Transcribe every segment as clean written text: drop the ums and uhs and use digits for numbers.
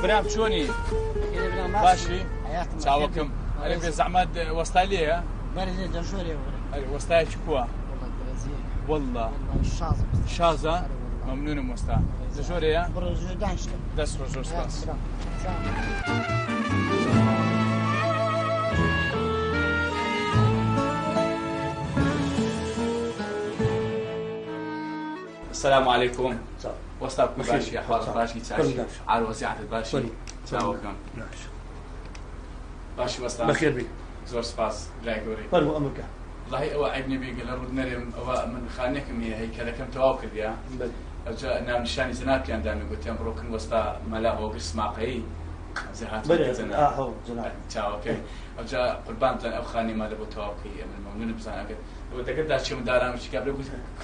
برام شوني؟ باشي چاوەکەم ئەرێ بێ زەحمەت وەستای لێیە؟ ئەرێ وەستای چ کووە؟ والله شازە؟ مەمنونم وەستا لە ژۆرەیە؟ دەست ڕۆژ زۆر سپاس. السلام عليكم. وستاكم باشي احوالك باشي تاشي على وزيعة باشي تاوكم باشي وستا بخير بي زور سباس لا يقولي فرمو امرك والله هو ابني بيقول رد مريم هو من خانكم هي كلكم تواكل يا اجا نام نشاني زنات كان دامي قلت يا مبروك وستا ملا هو قسم عقي زهات زنا هو زنا تاوكي اجا قربان لان او خاني ما لبو تواكي من ممنون بزاف وتقدر شيء من دارام شيء قبل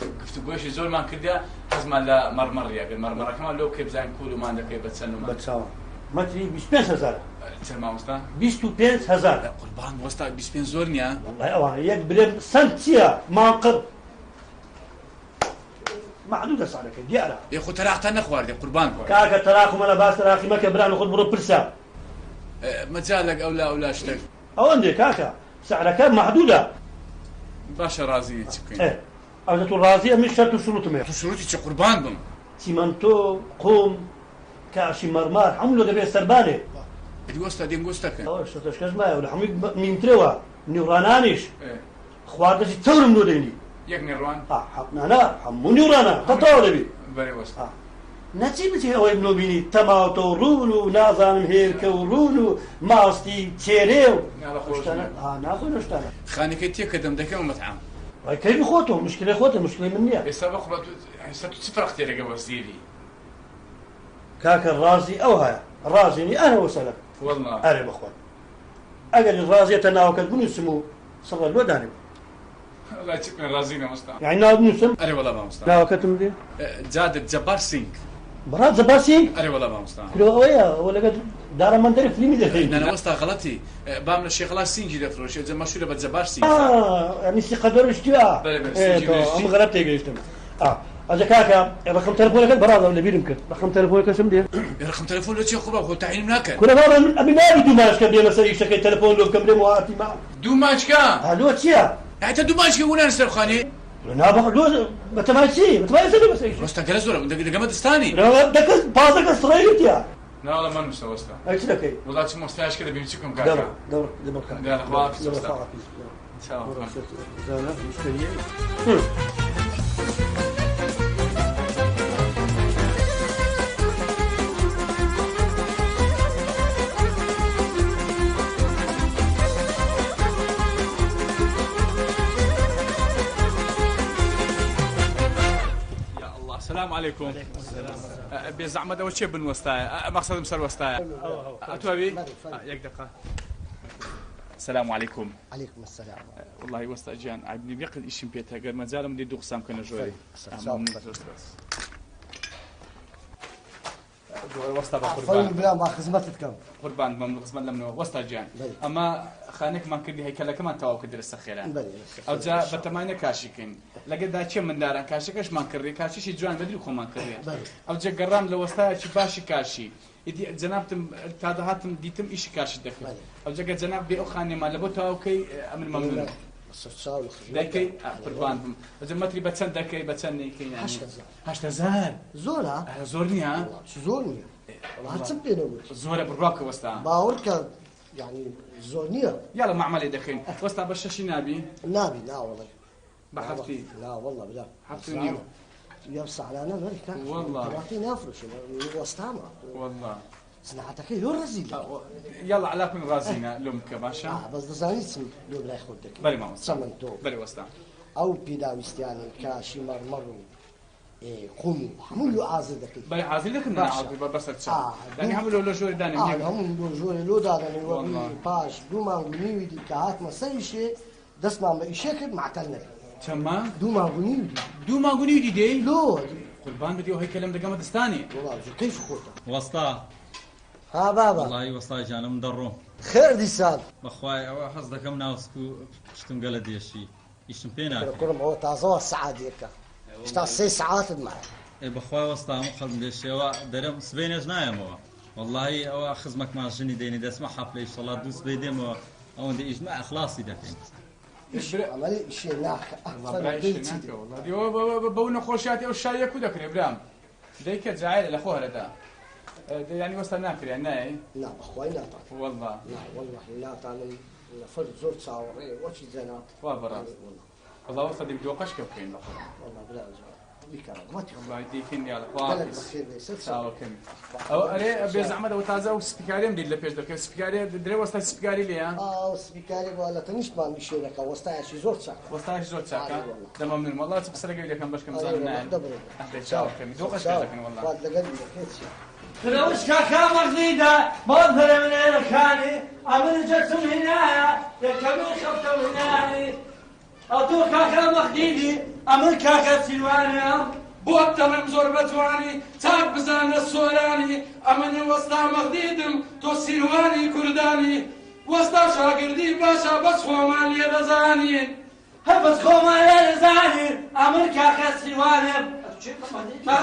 قلت قويش زول ما كده حزم لا مرمر يا مرمر كمان لو كيف زين كولو ما عندك كيف بتسنوا ما بتساوى ما تري 25000 تسمع مستا 25000 قربان وستا 25 زورنيا والله اوه يك بريم سنتيا ما انقذ معدوده صارك ديارة يا اخو تراخ نخوار دي قربان كاكا تراكم انا باس تراخي ما كبران خذ برو برسا مجالك او لا اشتك او عندي كاكا سعرك محدوده باشا راضي تشكين ايه عاوزة الرازية مش شرط شروط مير شروطي تش قربان بم سيمنتو قوم كاشي مرمار حملو دبي سرباني ديوستا دينغوستا اه شو تشكش ما ولا حميد من تروا نيورانانيش ايه خواتش تصور منو ديني يك نيروان حقنا انا حمو نيورانا تطور بي بري وستا نتيبتي هو ابنو بيني تماتو رونو نازانم هيركو رونو ماستي تشيريو ناخذ نشتغل خانك تيك دم دكم مطعم كيف خوته مشكله خوته مشكله مني يسبق ستفرق اختي قبل سيدي كاك الرازي او هاي الرازي انا وسلك والله اري اخوان اقل الرازي تناوكل بنو اسمه صغر الوداني الله يجيك من رازينا مستا يعني ناو بنو اسم اري والله ما مستا ناوكتم دي جاد جبار سينغ براد زباسي اري والله ما مستا كلو ويا ولا قد دار من دري فيلم ده انا وستا غلطي بامن الشيخ الله سينجي دفروش زي ما شو بتزبار سينغ يعني استقدر اشتيا ام غلبت يجيشتم هذا كاكا رقم تليفونك براد ولا بيرمك رقم تليفونك اسم دي رقم تليفون لو شيخ هو تعيين مناك كنا بابا ابي نادي دوماش كبدي مسوي شكل تليفون لو كم دمو هاتي ما دوماش كا الو تشيا انت دوماش وين نسر خاني انا بقول بتماشي بس وستا جلس ولا قمت استاني دك بازك اسرائيل يا لا والله ما نمشي وستا ايش لك والله تشم مستاش كذا بيمسكهم كاكا دور لا اخوات وستا ان شاء الله زانا مشكله السلام عليكم. بزعمة أول شيء بالوسطاية مقصد مسر وسطاية. أتوبي يك دقة. السلام عليكم. عليكم السلام. والله وسط أجيان عبني بيقل إيش بيتها قال ما زال مدي دوق سام كنا جوي. وسط قربان. بلا ما خدمتكم. قربان من خدمت لمن وسط أجيان. أما خانك ما كدي هي كلا كمان تواو كدي السخيران. أو جا بتمانية كاشيكين. لقد داشي من داران كاشيكش ما كري كاشي شي جوان بدري خو ما كري. أو جا قرام لو وسط شي باشي كاشي. إدي جنابتم تادهاتم ديتم إيش كاشي دخل. أو جا جناب بيو خاني ما لبو تواو كي أمن ممنون. دايكي قربان إذا ما تري بتسن دايكي بتسني كي يعني 8000 زورا زورني ها شو زورني والله هتسبي نقول زورة بالراكة وستا باورك يعني زورنية يلا ما عملي دخين وستا بشاشي نابي نابي لا والله بحفتي لا والله بلا حفتني يبص على انا ملك والله بعطيني افرش وسطامة والله صناعتك هي رزيل يلا علاكم رازينا لومك باشا بس دزاني اسم لو بلا ياخذك بلي ما وستا سمنتو بلي وستا او بيدا وستياني كاشي مرمر قومي حملوا عازدك بلي عازلك من عازل بس تشا يعني حملوا له جوري داني هم جوري لو دادني والله باش دوما نيودي كهات ما سيشي دسنا ما يشكل معتلنا تمام دوما غنيودي دي لو قربان بديو هي كلام دقمة دستاني والله كيف خوته وسطا ها بابا والله وسطا جانا من درو خير دي سال بخواي او حظك من ناوسكو شتم قال ديشي يشتم فينا كل ما هو تازو الساعه ديك اشتا 6 ساعات معي اي بخواي وسطا مخل ديشي وا درم سبينج نايم هو والله ئەوە خزمەک ماشنی دێنی دەسمە حەفلەی شڵا دووس بێ دێمەوە ئەوەندە ئیژمە ئەخلاصی دەکەین عملی ئیشێ ناکە بەو نەخۆشیاتی ئەو شایە کو دەکرێ برام دەیکە جایە لە خۆ هەرەدا ینی وەستا ناکرێن نایە نا بەخوای ناتان والله والله ناتانم لەفەر زۆر چاوەڕێ وەچی جەنات وا بەڕاست والله وەستا دێک دۆقەشکە بکەین بەخۆ والله براز والله دیکن یا چاوەکەم ئەو ئەرێ بێ زەحمەت ئەو تازە و سپیکاریم دیت لە پێش دەکەن سپیکارێ درێ وەستا سپیکاری لێیان سپیکاری بۆ لە تەنیشتمان میشێنەکە وەستایشی زۆر چاک وەستایش زۆر چاکە دەمەمنون والله چ پسەرەکەی دەکەم بەشکەم زانم نایە چاوەکەمی دۆقەش دەکەن والله لەگەڵ دەکێت خلوش كاكا مغزيدة مظهر من الخاني عمل جسم هنا يا كمين خبطة هنا أطول كاكا مغديدي عمل كاكا سلواني بوتە من زۆر بەتوانی چاک بزانە سۆرانی ئەمن وەستا مەغدیدم تۆ سیروانی کوردانی وەستا شاگردی باشە بەس خۆمان لێ دەزانین هەبەت خۆمان لێ دەزانین عمل كاكا سلواني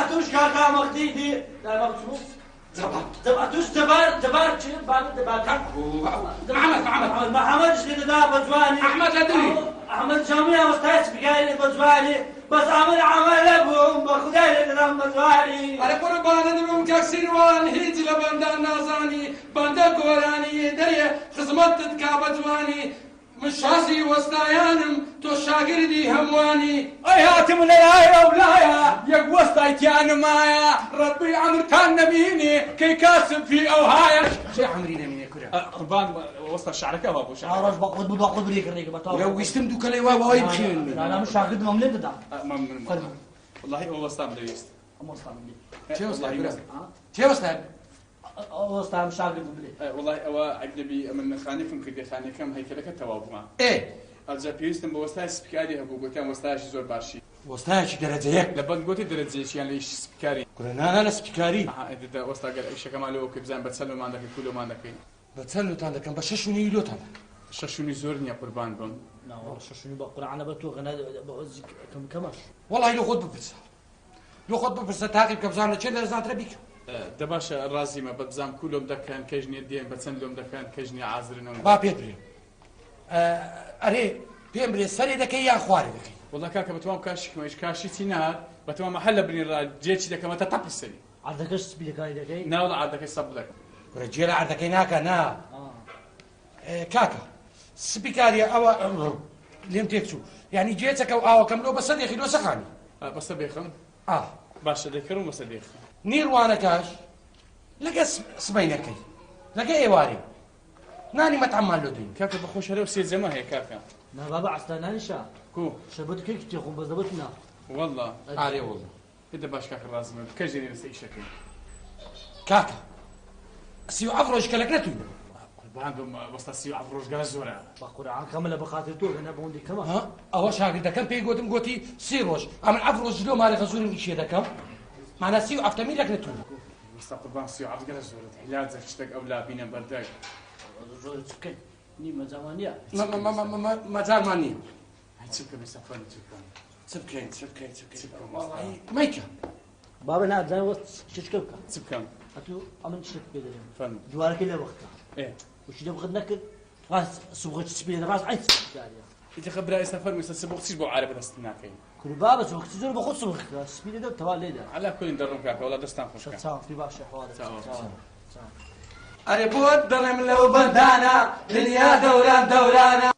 توش كاكا مغديدي لا مغزوز توش دبار شنو محمد شنو دا بزواني ئەحمەد لەدری أحمد جامعة مستعد بقايل بزواني بس عمل أبوهم بخداي لنا بزواني ئەرە قوربانە دەبم کە سیروان هیچ لە بەندە نازانی بەندە گۆرانی دەرێ خزمەتت کا بەجوانی من شازی وەستایانم تۆ شاگردی هەموانی ئەی هاتم لەلایە وولایە یەک وەستایتیانمایە ڕەبی عەمرتان نەبینێ کەی کاسم فی ئەو هایە چێ عەمری نەمینێ کورە قوربان وەستا شعرەکە وا بۆ شعر عروس بقود بريك ريك بطاطا لە ویستم دووکەلەی وا بەوەی بخێن لا مش شاهد مملين ده والله ئەو وەستام دەویست چێ وەستا کورە چێ وەستا وستا مش شاهد مملين والله ئەوە ئەجنبی من خانێکم کردی خانەکەم هەیکەلەکە تەواو بووە ئەجا پێویستم بە وەستای سپیکاری هەبوو گوتیان وەستایشی زۆر باشی وەستایەکی دەرەجە یەک لە بەند گوتی دەرەجەیەکیان لە سپیکاری کورە نانا لە سپیکاری وەستا گەر ئەیشەکەمان لەوە کە بزان بە چەلۆمان دەکەین کولۆمان دەکەین بە چەندتان دەکەم بە 6 لۆتان شەشونی زۆر نییە قوربان بم لا والله شنو بقرا انا بتو غنا بوزك كماش وڵی لە خۆت بپرسە لە خۆت بپرسە تاقی بکە بزانە چێ لە زانترە بیکە دەباشە ڕازیمە بە بزانام کولۆم دەکەن کەژنێ دێن بە چەند لۆم دەکەن کەژنی عازرنەوە با پێت برێ ئەرێ پێم برێ سەرێ دەکەی یان خوارێ دەکەی وڵا کاکە بەتوام کاشیکمەش کاشی چی نهات بەتوام هەل لە بنیڕا جێکی دەکەمەتە تەپسەری عندكش سبيكاي دكاي ناوڵ عادەکەی سەب دەکەم کورە جێرە ئاردەکەی ناکە نا کاکە سپیکاریە ئەوە لێم تێک چوو یعنی جێچەکە و ئاوەکەم لۆ بەسەر دێخی لۆ سەخانی بەسە بێخم باشە دەکەم بەسە دێخم نیروانەکەش لەگە سبەینەکەی لەگە ئێوارێ نانی مەتعەممان لۆ دێن کاکە بەخۆش هەرە و سێ جەمە هەیە کاکە نا بابا عستانا نشا کو شبت كيك تخون بزبطنا والله ئارێ وڵە هێدە باش کاکە ڕازمە کەژێنی لەسەر ئیشەکەی کاکە سی و ئەفڕۆژ کەلەک نەتوین قوربان بم وەستا سی و ئەفڕۆژگا زۆرە بقرا كامل بخاطر تو هنا بوندي كمان ئەوە شاگردەکەم پێی گوتم گوتی سی ڕۆژ ئەمن ئەفڕۆژ لۆ مارە خەزوورم ئیشێ دەکەم مانە سی و ئەفتەمیلەک نەتوین وەستا قوربان سی و ئەفڕۆژگا زۆرە عیلاجە شتێک ئەو لا بینە بەردەک زول سكت نيمه زمانيه مەجارمان نییە چ بکەم سەفەر چ بکەین چ بکەین چ بکەین مەیکە بابا نا زين وقت شكلك چ بکەم اتو امن شك كده فەرموو دوارك اللي وقتها وش ده بغد نكد راس سبغت تسبيه راس عين ئیتر خبرای سەفەر ویستە سە بۆ بۆ عارە بەدەست ناکەین كل بابا سبغت تزور بخص سبغت تسبيه ده تبع ليدا على كل دەڕم کاکە وڵا دەستان خۆش کاکە شتساوي في باشا حوار ئەرێ بۆت دەڵێم لەو بەندانە دنیا دەوران دەورانە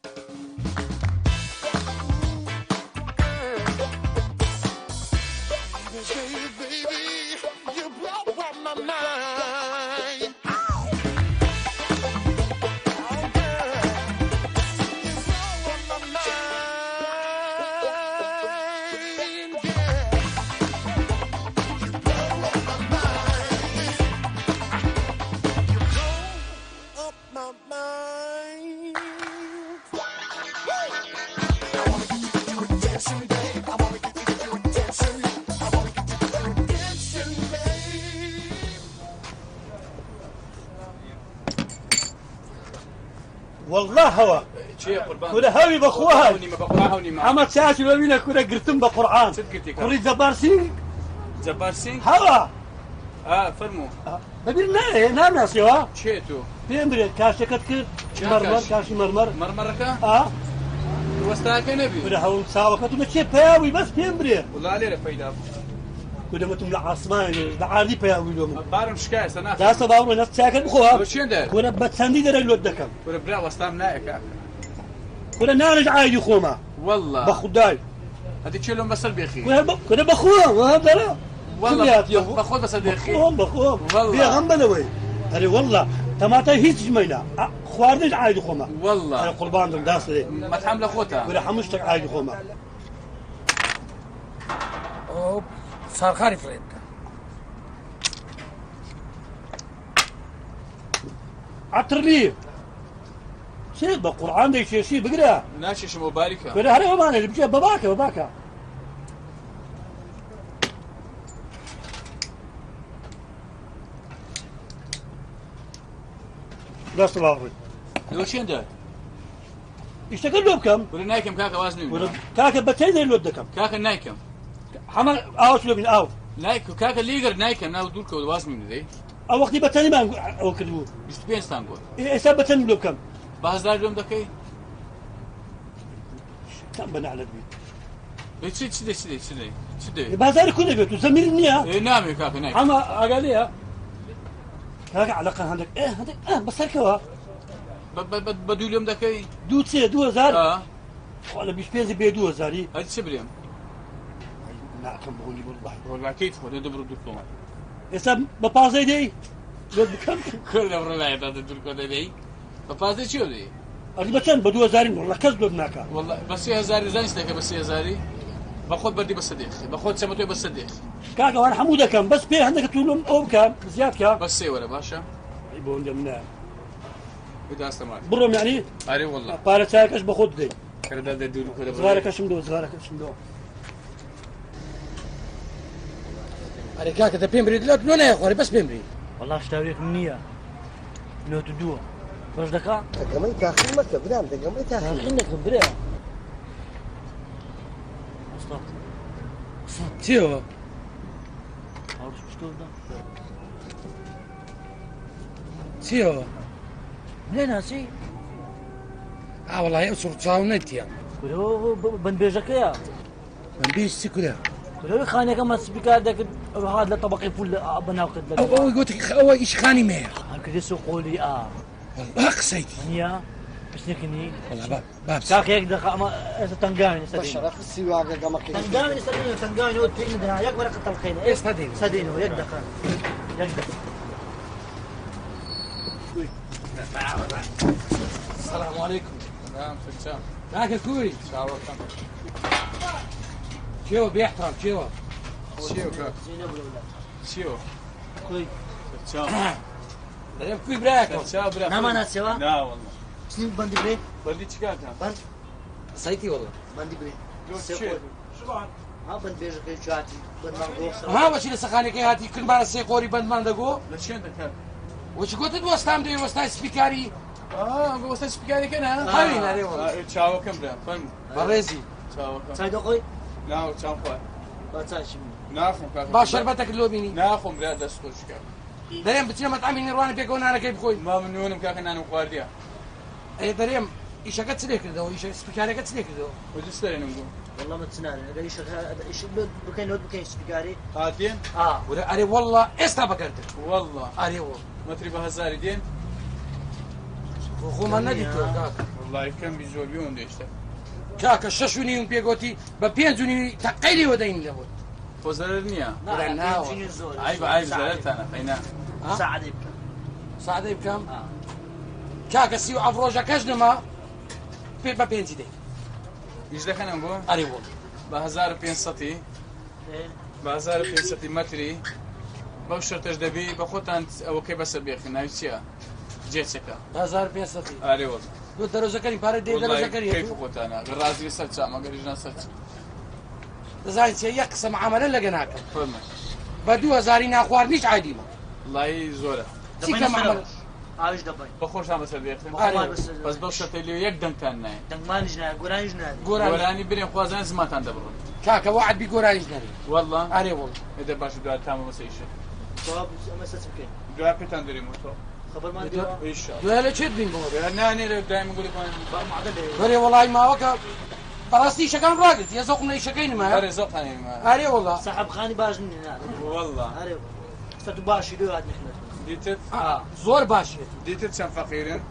والله هوا كل هاوي بخوها اما تساعد وين كل قرتم بقران كوري جبار سينغ جەبار سینگ هوا فەرموو ببین نامناسیەوە چێ تۆ پێم برێت کاشەکەت کرد مەرمەر کاشی مەرمەر مەرمەڕەکە وەستاکە نەبی برە هەوڵ چاوەکەتمە چێ پێیاوی بەس پێم برێ وڵا لێرە پەیدا بوو کودەمەتم لە عاسمان لە عادی پێیاوی لۆ من بارم شکایە ناخ داستە باوڕۆ نەست چاکەت بخۆوە چێندە کورە بە چەندی دەرە لۆت دەکەم کورە برا وەستام نایەکە کورە نانش عایدی خۆمە والله بە خوددای هەدی چێ لۆم بەسەر بێخی کورە بەخۆم دەرە بەخۆ بەسەر بێخی بەخۆم بێغەم بەلەوەی ئەرێ وەڵڵا تەماتای هیچ ژمەینا خواردنش عایدی خۆمە والله قورباندم داستێ مەتحەم لە خۆتە کورە هەموو شتێک عایدی خۆمە سارخاری فرێت عترلی چێ بە قورعان دەیکێشی بگرە ناچێشم بۆ باریکە کورە هەرێ ئەوانە بچێ بەباکە دەستە باڕووی لۆ چێندە ئیشتەکە لۆ بکەم کورە نایکەم کاکە واز نوێ کاکە بەتەی دەی لۆت دەکەم کاکە نایکەم هەمە ئاوش لۆ بین ئاو نایکە کاکە لیگەر نایکەم ناو دوور کەوت واز نوێ دەی ئەو وەختی بەتەنیمان ئەو کردبوو 25 تان گۆت ئێستا بەتەنی لۆ بکەم 1000 لۆم دەکەی کام بەناڵت بیت چ دەی بازاری کو دەبێت و زەمیر نییە نامێ کاکە نایکەم ئەمە ئاگادەیە کاکە عەلەقە هەندێک بەسەرکەوە بە دوو لۆم دەکەی دوو چێ 2000 خوا لە 25 بێ 2000 هەچ چ برێم ناکەم بۆنی والله ڕۆلاکەیت خۆ دەبڕ دوو کۆمە ئێستا بە پازەی دەی لۆت بکەم کۆر لە ڕۆلایەتە دوور کۆ دەدەی بە پازە چی دەی ئەدی بەچەند بە 2000 والله کەس لۆت ناکە والله بە 3000 زانست دەکە بە 3000 بە خۆت بەردی بە سەدێخ بە خۆت چەمەتۆی بە سەدێخ کاکە وان هەموو دەکەم بەس پێ هەندێکە توولم ئەو بکەم زیاد کە بە سێ وەرە باشە بۆ ئەوەندەم نا بداستەمان بڕۆم یعنی ئارێ والله پارە چاکەش بە خۆت دەی کەرەدا دوور کۆ دەبڕ زغارەکەشم دۆ ئەرێ کاکە دە پێم برێت لەت لۆ نایخۆری بەس پێم بری والله شتاوێکم نییە نۆت دووە بەش دەکا دەگەمەی تاخیر مەکە برام دەگەمەی تاخیر نەکەم برێ چیەوە چیەوە لێ ناسی ئاوەڵای ئەو سوڕ چاو نەتیە بنبێژەکەیە من بیست چی کورە کورەوەی خانەکە مەسبیکار دەکرد هات لە طبقی فول بەناوکرد ئەوەی گوتی ئەوە ئیشخانی مەیە هەرکردی سو قۆلی با قسەیت نییە پشتێکنی بابس کاکەیەک دەخە ئەمە ئێستا تەنگاوێن بەشەرەف سیواگە گەمەکەی تەنگاوێن تەنگاوێنەوە پێی نەدەنا یەک وەرەقە تەڵقینە ئێستا دێن سەدێنەوە یەک دەقە سلام علیکم فچام کاکە کوی چاوەکەم چێوە بێحترام چێوە چیەوە کاک چیەوە فچام دەرێم کوی برایەکە چاو برا ناماناسیەوە نا والله چنین بەندی برێ بەردی چی کاکەم سایتی وەڵە بەندی برێ چێ ها بەند بێژەکەی چاتی بەندمان گۆسە ها بەچی لە سەخانەکەی هاتی کردمانە سێ قۆری بەندمان دەگۆ لە چێندە کاک وەچی گوتت وەستام دەوێ وەستای سپیکاری بە وەستە سپیکارێکە نا هاوی نارێ وەڵە چاوەکەم برا فەرموو بەڕێزی چاوەکەم چای دەخۆی ناو چاو خوای با چاشی ناخۆم کاک با شەربەتێک لۆ بینی ناخۆم برا دەست خۆش کاک دەرێم بچێ مەتعامی نێڕوانە پێکەوە نانەکەی بخۆی ما من نوێنم کاکە نان و خواردیە ئەێ دەرێم ئیشەکە چ لێ کردەوە ئیشە سپیکارەکە چ لێ کردەوە وەجست دەرێنم بوو والله متسنانه اگر ايش بكاين نوت بكاين سبيكاري هاتين ولا ئەرێ وەڵڵا ئێستا بەگەردن والله ئەرێ وە متری بە هەزاری دێن خۆمان نەدیتەوە کاکە والله کەم بی زۆر بیەوەم دێشتە کاکە 6 و نیم پێگوتی بە 5 و نیم تەقەیلیوە دەین لەوت خۆ زەرەر نییە ولا ناوە عیب عیب زەرەرتانە قەینا ساعدي بك سادەی بکەم کاکە 37 ڕۆژەکەش نەما پێ بە 5 دەی هیچ دەکەنم بۆ ئەرێ وە بە 1500 بە 1500 مەتری بەو شەرتەش دەبی بە خۆتان ئەوەکەی بەسەر بێخن ناوی چییە جێچەکە 1500 ئارێ وەڵ دو دەرۆزەکەی پارە دێ دەرۆزەکەی کەیف خۆتانە ڕازی سەر چام ئەگەریژان سەر دەزانین چێ یەک قسە معاملە لەگە ناکەم فەرمە بە 2000 ناخواردنیش عادیمە وڵی زۆرە چی کە معاملە عايش دبي بە خۆشان بەسەر بێخن بەس بەو شەرتەی لێ یەک دەنگتان نایە دنگمانش نه گورانش نه گۆرانی برێن خوازان زماتان دەبڕن کاکە وعد بی گۆرانیش نەری والله ئەرێ وەڵ ئێدە باش دوات تامە مەسەیشە صواب أما ساتبكين دوای پێتان دەرێمەوە تۆ خبر ما ديوا ئیشا دوێ لە چێت بین بۆ نانێرە دایم گوڵی بەرێ وەڵای ماوەکە بەڕاستی شەکەم ڕاگرت یە زۆقم لە ئیشەکەی نمایە هەرێ زۆقانێمە ئارێ وەڵا صاحب خاني باش مني والله أريو ستو باشي دو هاد نحن دیتت زۆر باشێت دیتت چەند فەقیرن